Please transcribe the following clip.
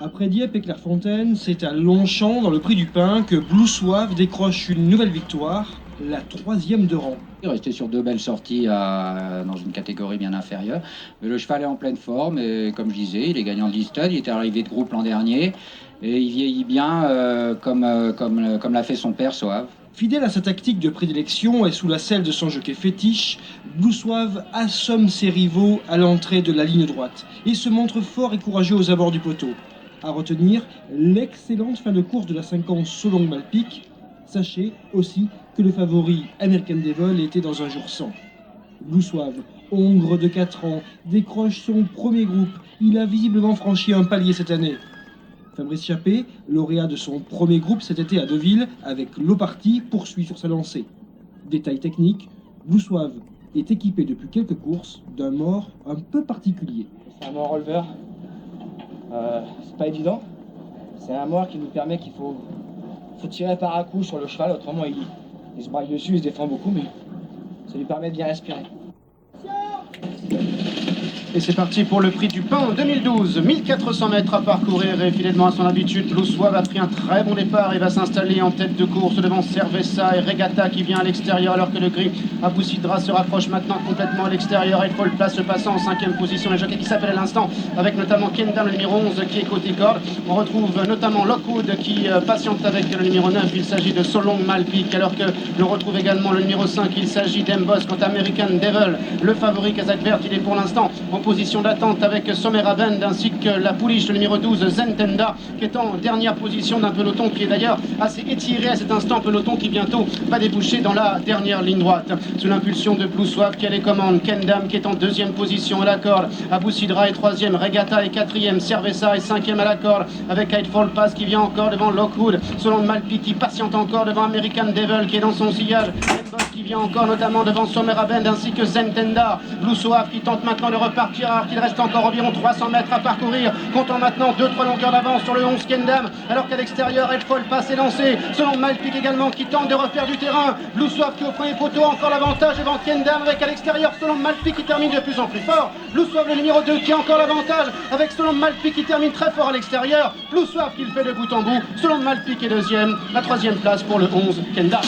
Après Dieppe et Clairefontaine, c'est à Longchamp, dans le Prix du Pin, que Blue Soave décroche une nouvelle victoire, la 3e de rang. Il restait sur 2 belles sorties dans une catégorie bien inférieure. Mais le cheval est en pleine forme et comme je disais, il est gagnant de Liston, il était arrivé de groupe l'an dernier et il vieillit bien comme l'a fait son père Soave. Fidèle à sa tactique de prédilection et sous la selle de son jockey fétiche, Blue Soave assomme ses rivaux à l'entrée de la ligne droite et se montre fort et courageux aux abords du poteau. À retenir, l'excellente fin de course de la 5 ans Solong Malpique. Sachez aussi que le favori American Devil était dans un jour sans. Blue Soave, hongre de 4 ans, décroche son premier groupe. Il a visiblement franchi un palier cette année. Fabrice Chappé, lauréat de son premier groupe cet été à Deauville, avec Loparty, poursuit sur sa lancée. Détail technique, Blue Soave est équipé depuis quelques courses d'un mort un peu particulier. C'est un mort releveur. C'est pas évident. C'est un mort qui nous permet qu'il faut tirer par à coup sur le cheval, autrement il se braille dessus, il se défend beaucoup, mais ça lui permet de bien respirer. Et c'est parti pour le Prix du Pin en 2012. 1400 mètres à parcourir et fidèlement à son habitude, Blue Soave a pris un très bon départ et va s'installer en tête de course devant Cerveza et Regatta qui vient à l'extérieur alors que le gris Abou Sidra se rapproche maintenant complètement à l'extérieur. Il faut le place passant en 5e position. Les jockeys qui s'appellent à l'instant avec notamment Kendam, le numéro 11 qui est côté corde. On retrouve notamment Lockwood qui patiente avec le numéro 9. Il s'agit de Solong Malpique alors que l'on retrouve également le numéro 5. Il s'agit d'Embos. Quant à American Devil, le favori Kazakh Vert, il est pour l'instant en position d'attente avec Somera Bend ainsi que la pouliche, le numéro 12 Zentenda qui est en dernière position d'un peloton qui est d'ailleurs assez étiré à cet instant, peloton qui bientôt va déboucher dans la dernière ligne droite. Sous l'impulsion de Blue Soave qui a les commandes, Kendam qui est en 2e position à la corde, Abou Sidra est 3e, Regatta est 4e, Cerveza est 5e à la corde avec Hitefall Pass qui vient encore devant Lockwood, Solong Malpique qui patiente encore devant American Devil qui est dans son sillage, Embos qui vient encore notamment devant Somera Bend ainsi que Zentenda. Blue Soave qui tente maintenant de repartir alors qu'il reste encore environ 300 mètres à parcourir, comptant maintenant 2-3 longueurs d'avance sur le 11 Kendam, alors qu'à l'extérieur Hitefall Pass est lancé, Solong Malpique également qui tente de refaire du terrain. Blue Soave qui au premier poteau encore l'avantage devant Kendam avec à l'extérieur Solong Malpique qui termine de plus en plus fort. Blue Soave le numéro 2 qui a encore l'avantage avec Solong Malpique qui termine très fort à l'extérieur. Blue Soave qui le fait de bout en bout. Solong Malpique est 2e, la 3e place pour le 11 Kendam.